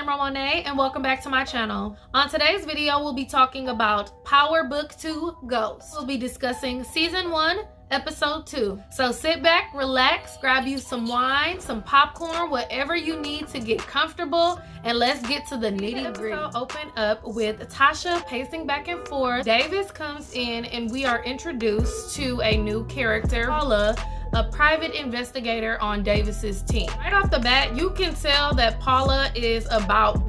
Emerald Monet and welcome back to my channel. On today's video, we'll be talking about Power Book 2 Ghost. We'll be discussing Season 1, Episode 2. So sit back, relax, grab you some wine, some popcorn, whatever you need to get comfortable, and let's get to the nitty-gritty. Open up with Tasha pacing back and forth. Davis comes in and we are introduced to a new character, Paula, a private investigator on Davis's team. Right off the bat, you can tell that Paula is about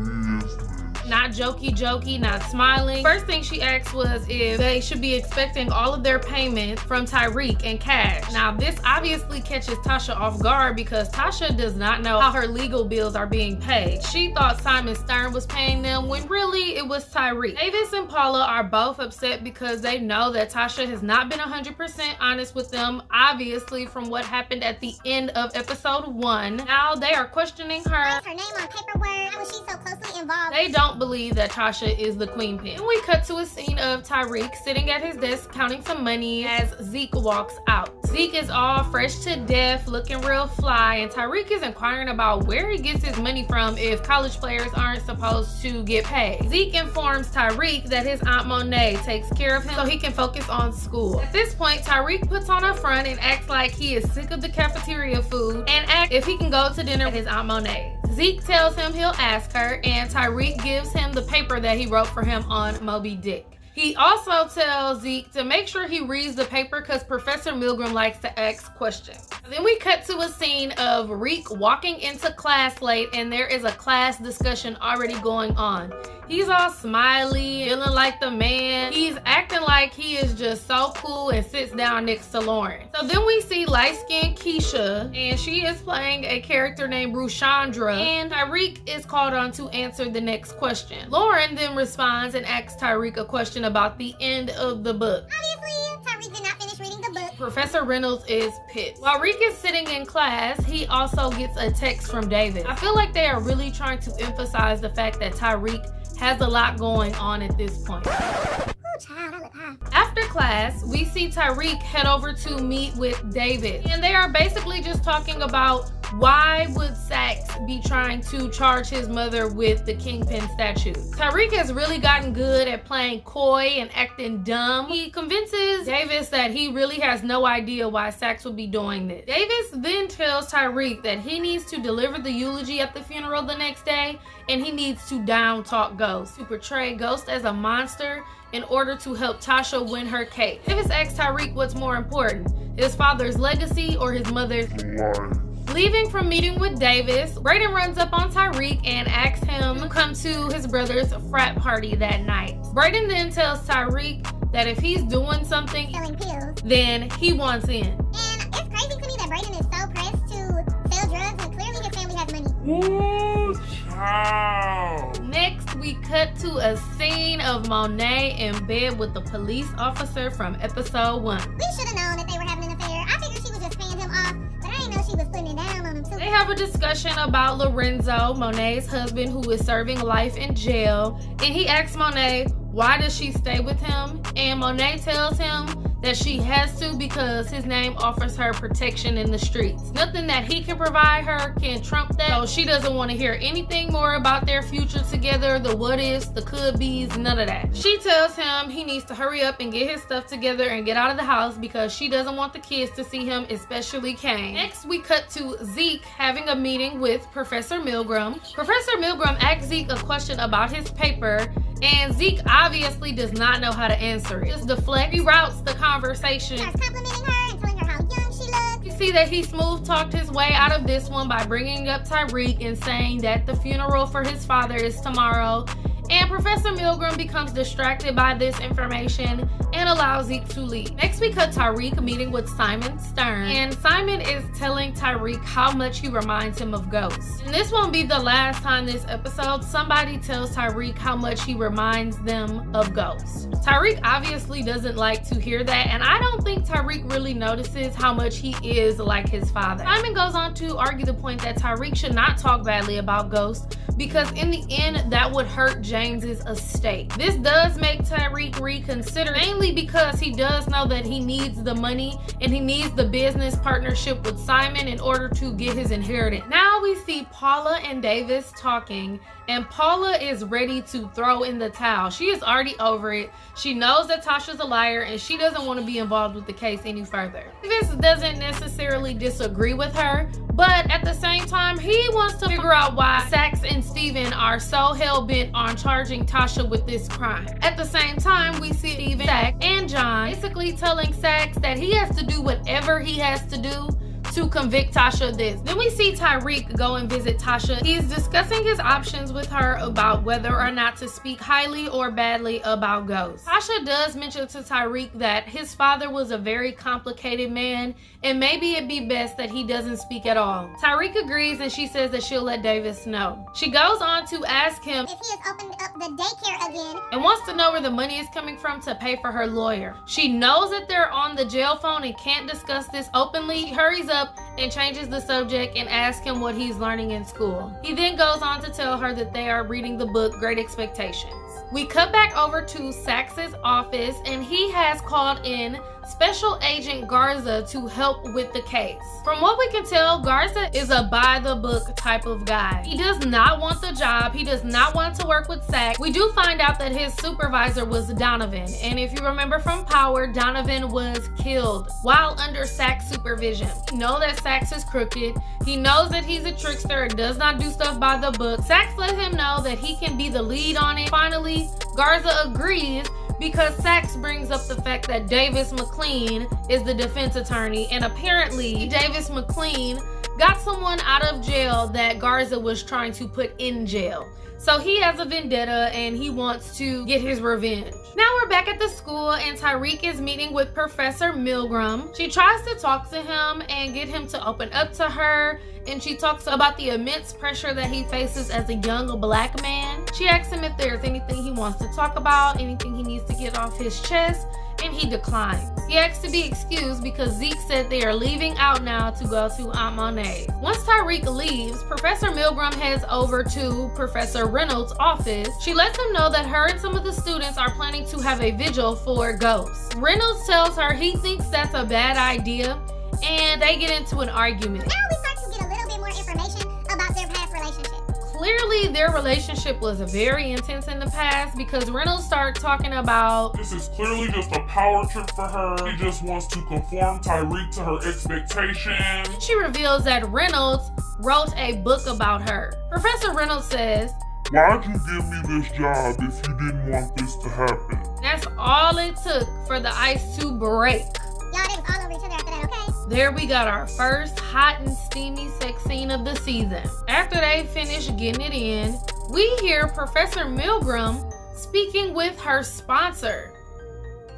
not jokey, not smiling. First thing she asked was if they should be expecting all of their payments from Tyreek in cash. Now, this obviously catches Tasha off guard because Tasha does not know how her legal bills are being paid. She thought Simon Stern was paying them when really it was Tyreek. Davis and Paula are both upset because they know that Tasha has not been 100% honest with them, obviously from what happened at the end of episode 1. Now they are questioning her. Why is her name on paperwork? How was she so closely involved? They don't believe that Tasha is the queen pin. Then we cut to a scene of Tyreek sitting at his desk counting some money as Zeke walks out. Zeke is all fresh to death, looking real fly, and Tyreek is inquiring about where he gets his money from if college players aren't supposed to get paid. Zeke informs Tyreek that his Aunt Monet takes care of him so he can focus on school. At this point, Tyreek puts on a front and acts like he is sick of the cafeteria food and asks if he can go to dinner with his Aunt Monet. Zeke tells him he'll ask her, and Tyreek gives him the paper that he wrote for him on Moby Dick. He also tells Zeke to make sure he reads the paper because Professor Milgram likes to ask questions. Then we cut to a scene of Reek walking into class late and there is a class discussion already going on. He's all smiley, feeling like the man. He's acting like he is just so cool and sits down next to Lauren. So then we see light-skinned Keisha, and she is playing a character named Rushandra, and Tyreek is called on to answer the next question. Lauren then responds and asks Tyreek a question about the end of the book. Obviously, Tyreek did not finish reading the book. Professor Reynolds is pissed. While Reek is sitting in class, he also gets a text from David. I feel like they are really trying to emphasize the fact that Tyreek has a lot going on at this point. Ooh, child, I look high. After class, we see Tyreek head over to meet with David. And they are basically just talking about why would Sax be trying to charge his mother with the Kingpin statue. Tyreek has really gotten good at playing coy and acting dumb. He convinces Davis that he really has no idea why Sax would be doing this. Davis then tells Tyreek that he needs to deliver the eulogy at the funeral the next day, and he needs to down talk Ghost, to portray Ghost as a monster in order to help Tasha win her case. Davis asks Tyreek what's more important, his father's legacy or his mother's life. Leaving from meeting with Davis, Brayden runs up on Tyreek and asks him to come to his brother's frat party that night. Brayden then tells Tyreek that if he's doing something, Selling pills. then he wants in. And it's crazy to me that Brayden is so pressed to sell drugs when clearly his family has money. Ooh, child. Next, we cut to a scene of Monet in bed with the police officer from episode 1. We should have known that they were having an affair. I figured she was just paying him off, but I didn't know she was putting it down on him too. They have a discussion about Lorenzo, Monet's husband, who is serving life in jail, and he asks Monet why does she stay with him, and Monet tells him that she has to because his name offers her protection in the streets. Nothing that he can provide her can trump that, so she doesn't want to hear anything more about their future together, the what ifs, the could be's, none of that. She tells him he needs to hurry up and get his stuff together and get out of the house because she doesn't want the kids to see him, especially Kane. Next, we cut to Zeke having a meeting with Professor Milgram. Professor Milgram asks Zeke a question about his paper, and Zeke obviously does not know how to answer it. Just deflect, reroutes the conversation. Starts complimenting her and telling her how young she looks. You see that he smooth talked his way out of this one by bringing up Tyreek and saying that the funeral for his father is tomorrow. And Professor Milgram becomes distracted by this information and allows Zeke to leave. Next, we cut Tyreek meeting with Simon Stern. And Simon is telling Tyreek how much he reminds him of Ghost. And this won't be the last time this episode somebody tells Tyreek how much he reminds them of Ghost. Tyreek obviously doesn't like to hear that, and I don't think Tyreek really notices how much he is like his father. Simon goes on to argue the point that Tyreek should not talk badly about Ghost because in the end, that would hurt James's estate. This does make Tyreek reconsider, mainly because he does know that he needs the money and he needs the business partnership with Simon in order to get his inheritance. Now we see Paula and Davis talking, and Paula is ready to throw in the towel. She is already over it. She knows that Tasha's a liar and she doesn't want to be involved with the case any further. Davis doesn't necessarily disagree with her, but at the same time, he wants to figure out why Sax and Steven are so hell-bent on charging Tasha with this crime. At the same time, we see Steven, Sax, and John basically telling Sax that he has to do whatever he has to do to convict Tasha of this. Then we see Tyreek go and visit Tasha. He's discussing his options with her about whether or not to speak highly or badly about ghosts. Tasha does mention to Tyreek that his father was a very complicated man and maybe it'd be best that he doesn't speak at all. Tyreek agrees and she says that she'll let Davis know. She goes on to ask him if he has opened up the daycare again and wants to know where the money is coming from to pay for her lawyer. She knows that they're on the jail phone and can't discuss this openly. She hurries up and changes the subject and asks him what he's learning in school. He then goes on to tell her that they are reading the book Great Expectations. We cut back over to Sax's office and he has called in Special Agent Garza to help with the case. From what we can tell, Garza is a by-the-book type of guy. He does not want the job. He does not want to work with Sax. We do find out that his supervisor was Donovan, and if you remember from Power, Donovan was killed while under Sax supervision. We know that Sax is crooked. He knows that he's a trickster and does not do stuff by the book. Sax let him know that he can be the lead on it. Finally, Garza agrees because Sax brings up the fact that Davis McLean is the defense attorney, and apparently Davis McLean got someone out of jail that Garza was trying to put in jail. So he has a vendetta and he wants to get his revenge. Now we're back at the school and Tyreek is meeting with Professor Milgram. She tries to talk to him and get him to open up to her, and she talks about the immense pressure that he faces as a young black man. She asks him if there's anything he wants to talk about, anything he needs to get off his chest, and he declines. He asks to be excused because Zeke said they are leaving out now to go to Aunt Monet's. Once Tyreek leaves, Professor Milgram heads over to Professor Reynolds' office. She lets him know that her and some of the students are planning to have a vigil for ghosts. Reynolds tells her he thinks that's a bad idea, and they get into an argument. now we start to get a little bit more information about their past relationship. Clearly, their relationship was very intense in the past because Reynolds started talking about This is clearly just a power trip for her. She just wants to conform Tyreek to her expectations. she reveals that Reynolds wrote a book about her. Professor Reynolds says, Why'd you give me this job if you didn't want this to happen? that's all it took for the ice to break. Y'all, they was all over each other after that, okay? There we got our first hot and steamy sex scene of the season. After they finish getting it in, we hear Professor Milgram speaking with her sponsor.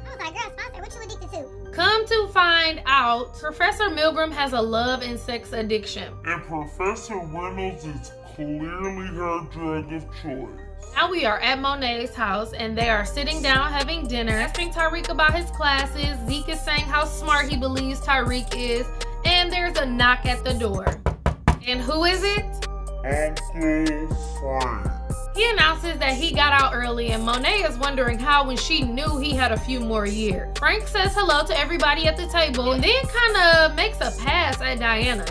I was like, girl, sponsor, what you addicted to? Come to find out, Professor Milgram has a love and sex addiction. And Professor Reynolds is clearly her drug of choice. Now we are at Monet's house and they are sitting down having dinner, asking Tyreek about his classes. Zeke is saying how smart he believes Tyreek is, and there's a knock at the door. And who is it? Uncle Frank. He announces that he got out early and Monet is wondering how when she knew he had a few more years. Frank says hello to everybody at the table and then kind of makes a pass at Diana.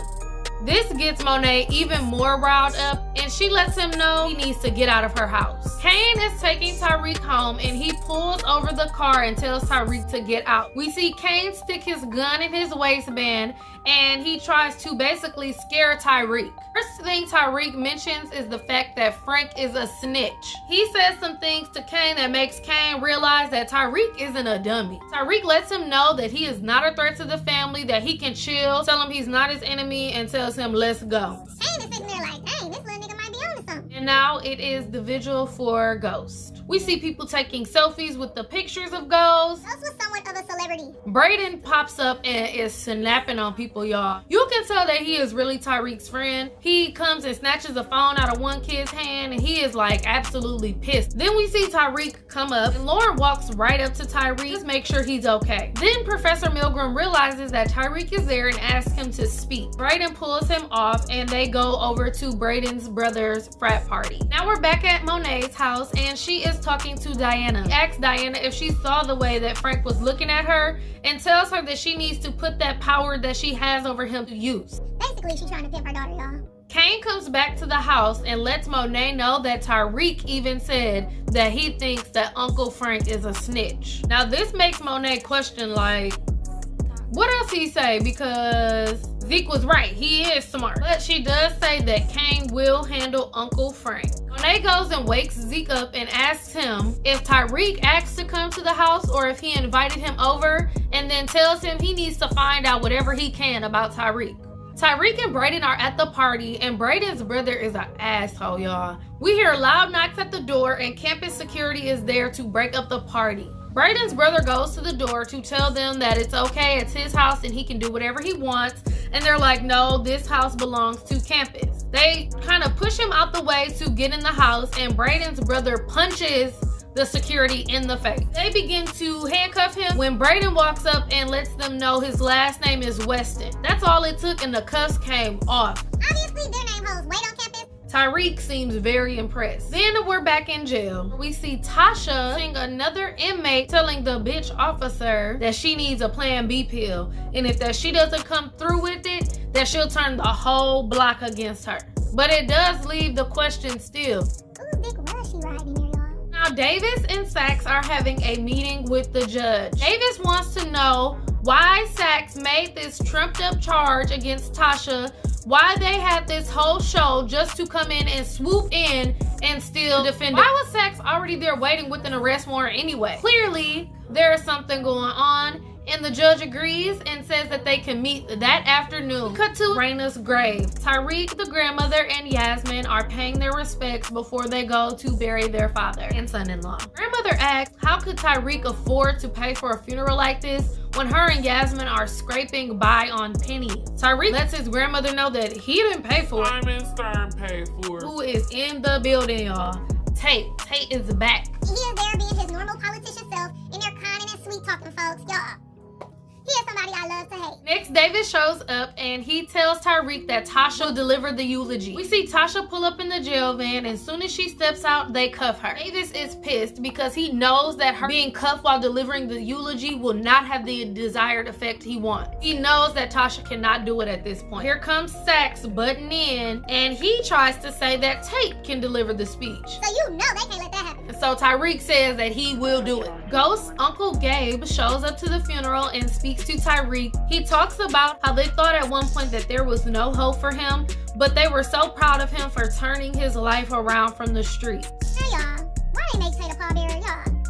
This gets Monet even more riled up and she lets him know he needs to get out of her house. Kane is taking Tyreek home and he pulls over the car and tells Tyreek to get out. We see Kane stick his gun in his waistband and he tries to basically scare Tyreek. First thing Tyreek mentions is the fact that Frank is a snitch. He says some things to Kane that makes Kane realize that Tyreek isn't a dummy. Tyreek lets him know that he is not a threat to the family, that he can chill, tell him he's not his enemy, and tells him let's go. Kane is sitting there like, dang, this little nigga might be on to something. And now it is the vigil for Ghost. We see people taking selfies with the pictures of Ghost. Ghost was somewhat of a celebrity. Brayden pops up and is snapping on people, y'all. You can tell that he is really Tyreek's friend. He comes and snatches a phone out of one kid's hand and he is like absolutely pissed. Then we see Tyreek come up and Lauren walks right up to Tyreek to make sure he's okay. Then Professor Milgram realizes that Tyreek is there and asks him to speak. Brayden pulls him off and they go over to Brayden's brother's frat party. Now we're back at Monet's house and she is talking to Diana. He asks Diana if she saw the way that Frank was looking at her and tells her that she needs to put that power that she has over him to use. Basically, she's trying to pimp her daughter, y'all. Kane comes back to the house and lets Monet know that Tyreek even said that he thinks that Uncle Frank is a snitch. Now this makes Monet question, like, what else he say? Because Zeke was right, he is smart. But she does say that Kane will handle Uncle Frank. Monet goes and wakes Zeke up and asks him if Tyreek asked to come to the house or if he invited him over, and then tells him he needs to find out whatever he can about Tyreek. Tyreek and Brayden are at the party, and Brayden's brother is an asshole, y'all. We hear loud knocks at the door, and campus security is there to break up the party. Brayden's brother goes to the door to tell them that it's okay, it's his house and he can do whatever he wants, and they're like, no, this house belongs to campus. They kind of push him out the way to get in the house, and Brayden's brother punches the security in the face. They begin to handcuff him when Brayden walks up and lets them know his last name is Weston. That's all it took and the cuffs came off. Obviously, their name holds weight on campus. Tyreek seems very impressed. Then we're back in jail. We see Tasha seeing another inmate telling the bitch officer that she needs a Plan B pill, and if that she doesn't come through with it, that she'll turn the whole block against her. But it does leave the question still. Whose dick was she riding there, y'all? Now Davis and Saxe are having a meeting with the judge. Davis wants to know why Saxe made this trumped up charge against Tasha, why they had this whole show just to come in and swoop in and still defend her. Why was Saxe already there waiting with an arrest warrant anyway? Clearly, there is something going on, and the judge agrees and says that they can meet that afternoon. Cut to Raina's grave. Tyreek, the grandmother, and Yasmin are paying their respects before they go to bury their father and son-in-law. Grandmother asks, how could Tyreek afford to pay for a funeral like this when her and Yasmin are scraping by on pennies? Tyreek lets his grandmother know that he didn't pay for it. Simon Stern paid for it. Who is in the building, y'all? Tate is back. He is there being his normal politician self, and they're kind and sweet talking folks, y'all. He is somebody I love to hate. Next, Davis shows up and he tells Tyreek that Tasha will deliver the eulogy. We see Tasha pull up in the jail van, and as soon as she steps out, they cuff her. Davis is pissed because he knows that her being cuffed while delivering the eulogy will not have the desired effect he wants. He knows that Tasha cannot do it at this point. Here comes Saxe butting in, and he tries to say that Tate can deliver the speech. So you know they can't let that happen. So Tyreek says that he will do it. Ghost Uncle Gabe shows up to the funeral and speaks to Tyreek. He talks about how they thought at one point that there was no hope for him, but they were so proud of him for turning his life around from the streets. Hey y'all, why they make Tate a pallbearer, y'all?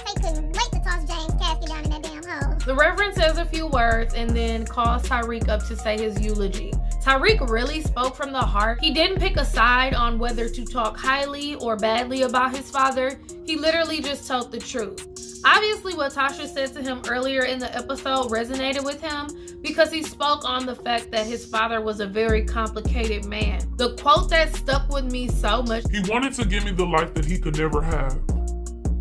They couldn't wait to toss James' casket down in that damn hole. The Reverend says a few words and then calls Tyreek up to say his eulogy. Tyreek really spoke from the heart. He didn't pick a side on whether to talk highly or badly about his father. He literally just told the truth. Obviously, what Tasha said to him earlier in the episode resonated with him because he spoke on the fact that his father was a very complicated man. The quote that stuck with me so much: he wanted to give me the life that he could never have,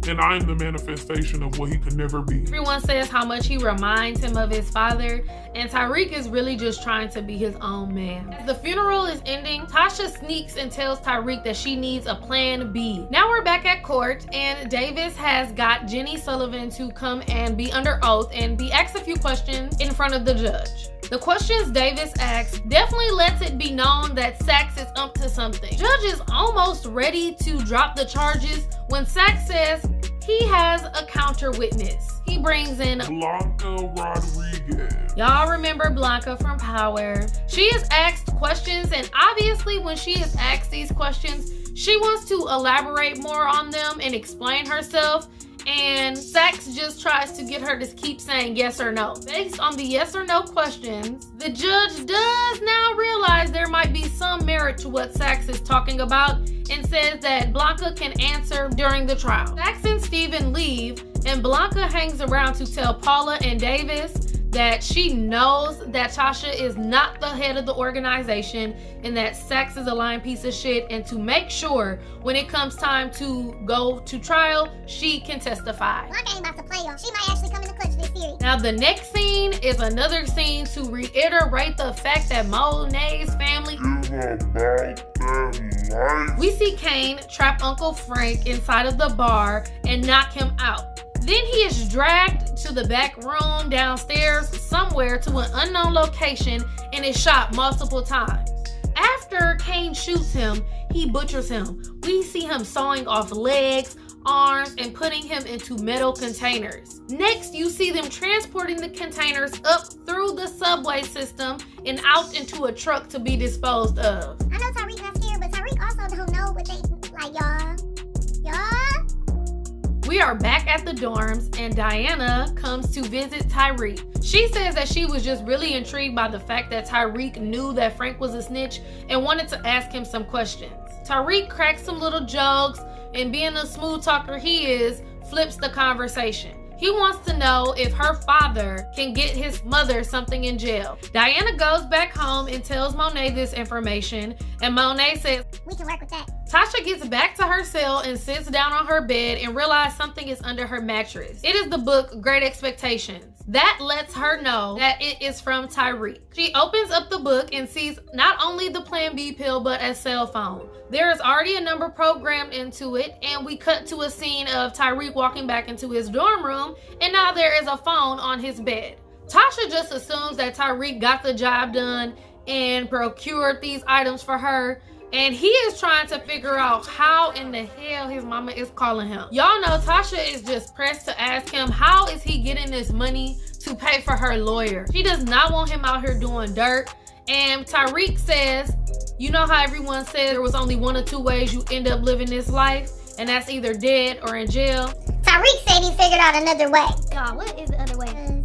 and I am the manifestation of what he could never be. Everyone says how much he reminds him of his father, and Tyreek is really just trying to be his own man. As the funeral is ending, Tasha sneaks and tells Tyreek that she needs a plan B. Now we're back at court, and Davis has got Jenny Sullivan to come and be under oath and be asked a few questions in front of the judge. The questions Davis asks definitely lets it be known that Saxe is up to something. Judge is almost ready to drop the charges when Saxe says he has a counter witness. He brings in Blanca Rodriguez. Y'all remember Blanca from Power. She is asked questions, and obviously when she is asked these questions, she wants to elaborate more on them and explain herself. And Saxe just tries to get her to keep saying yes or no. Based on the yes or no questions, the judge does now realize there might be some merit to what Saxe is talking about and says that Blanca can answer during the trial. Saxe and Steven leave, and Blanca hangs around to tell Paula and Davis that she knows that Tasha is not the head of the organization and that Saxe is a lying piece of shit, and to make sure when it comes time to go to trial, she can testify. Blanca ain't about to play, y'all. She might actually come in the clutch this series. Now the next scene is another scene to reiterate the fact that Monet's family is about that life. We see Kane trap Uncle Frank inside of the bar and knock him out. Then he is dragged to the back room downstairs somewhere to an unknown location and is shot multiple times. After Kane shoots him, he butchers him. We see him sawing off legs, arms, and putting him into metal containers. Next, you see them transporting the containers up through the subway system and out into a truck to be disposed of. I know Tyreek not scared, but Tyreek also don't know what they like, y'all. We are back at the dorms and Diana comes to visit Tyreek. She says that she was just really intrigued by the fact that Tyreek knew that Frank was a snitch and wanted to ask him some questions. Tyreek cracks some little jokes and, being a smooth talker he is, flips the conversation. He wants to know if her father can get his mother something in jail. Diana goes back home and tells Monet this information, and Monet says, We can work with that. Tasha gets back to her cell and sits down on her bed and realizes something is under her mattress. It is the book Great Expectations. That lets her know that it is from Tyreek. She opens up the book and sees not only the Plan B pill, but a cell phone. There is already a number programmed into it, and we cut to a scene of Tyreek walking back into his dorm room, and now there is a phone on his bed. Tasha just assumes that Tyreek got the job done and procured these items for her, and he is trying to figure out how in the hell his mama is calling him. Y'all know Tasha is just pressed to ask him how is he getting this money to pay for her lawyer. She does not want him out here doing dirt. And Tyreek says, you know how everyone says there was only one or two ways you end up living this life, and that's either dead or in jail? Tyreek said he figured out another way. God, what is the other way?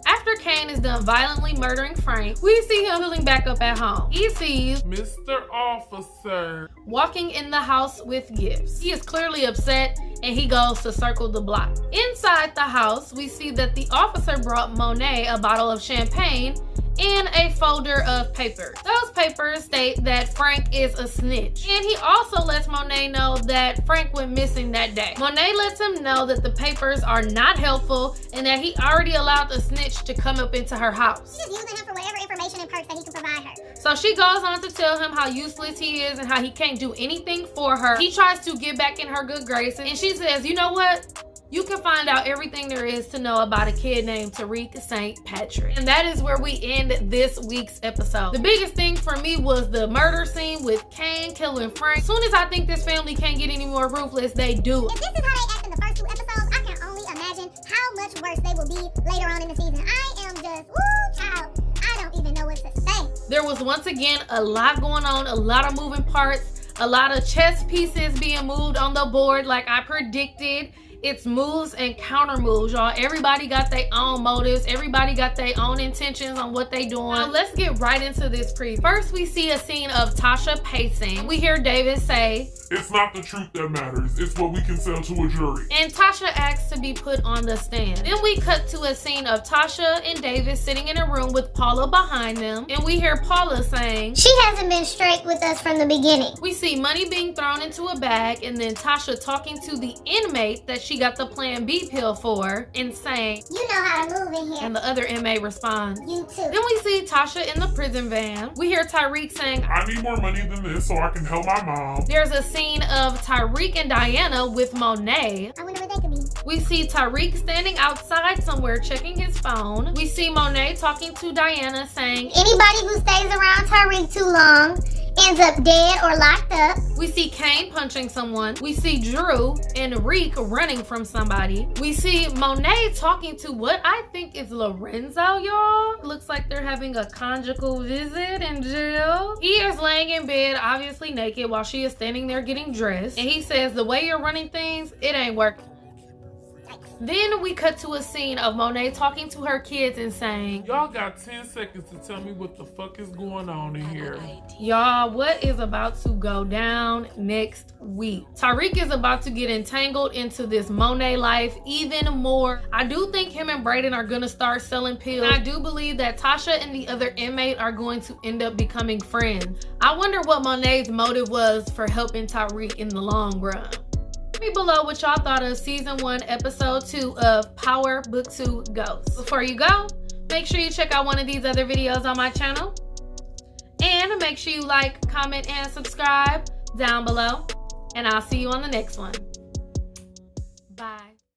After Kane is done violently murdering Frank, we see him pulling back up at home. He sees Mr. Officer walking in the house with gifts. He is clearly upset and he goes to circle the block. Inside the house, we see that the officer brought Monet a bottle of champagne and a folder of papers. Those papers state that Frank is a snitch. And he also lets Monet know that Frank went missing that day. Monet lets him know that the papers are not helpful and that he already allowed the snitch to come up into her house. She's just using him for whatever information and perks that he can provide her. So she goes on to tell him how useless he is and how he can't do anything for her. He tries to get back in her good graces and she says, you know what? You can find out everything there is to know about a kid named Tyreek St. Patrick. And that is where we end this week's episode. The biggest thing for me was the murder scene with Kane killing Frank. As soon as I think this family can't get any more ruthless, they do. If this is how they act in the first two episodes, I can only imagine how much worse they will be later on in the season. I am just, woo, child. I don't even know what to say. There was once again a lot going on, a lot of moving parts, a lot of chess pieces being moved on the board like I predicted. It's moves and counter moves, y'all. Everybody got their own motives. Everybody got their own intentions on what they doing. Now, let's get right into this preview. First, we see a scene of Tasha pacing. We hear David say, it's not the truth that matters, it's what we can sell to a jury. and Tasha asks to be put on the stand. Then we cut to a scene of Tasha and David sitting in a room with Paula behind them, and we hear Paula saying, She hasn't been straight with us from the beginning. we see money being thrown into a bag, and then Tasha talking to the inmate that she got the Plan B pill for and saying, You know how to move in here. and the other inmate responds. You too. Then we see Tasha in the prison van. We hear Tyreek saying, I need more money than this so I can help my mom. there's a scene of Tyreek and Diana with Monet. I wonder what they could be. We see Tyreek standing outside somewhere checking his phone. We see Monet talking to Diana saying, Anybody who stays around Tyreek too long ends up dead or locked up. we see Kane punching someone. We see Drew and Reek running from somebody. We see Monet talking to what I think is Lorenzo, y'all. Looks like they're having a conjugal visit in jail. He is laying in bed, obviously naked, while she is standing there getting dressed. And he says, the way you're running things, it ain't working. Then we cut to a scene of Monet talking to her kids and saying, Y'all got 10 seconds to tell me what the fuck is going on in here. y'all, what is about to go down next week? Tyreek is about to get entangled into this Monet life even more. I do think him and Brayden are gonna start selling pills. And I do believe that Tasha and the other inmate are going to end up becoming friends. I wonder what Monet's motive was for helping Tyreek in the long run. Let me below what y'all thought of season 1 episode 2 of Power Book 2 Ghosts. Before you go, make sure you check out one of these other videos on my channel. And make sure you like, comment, and subscribe down below. And I'll see you on the next one.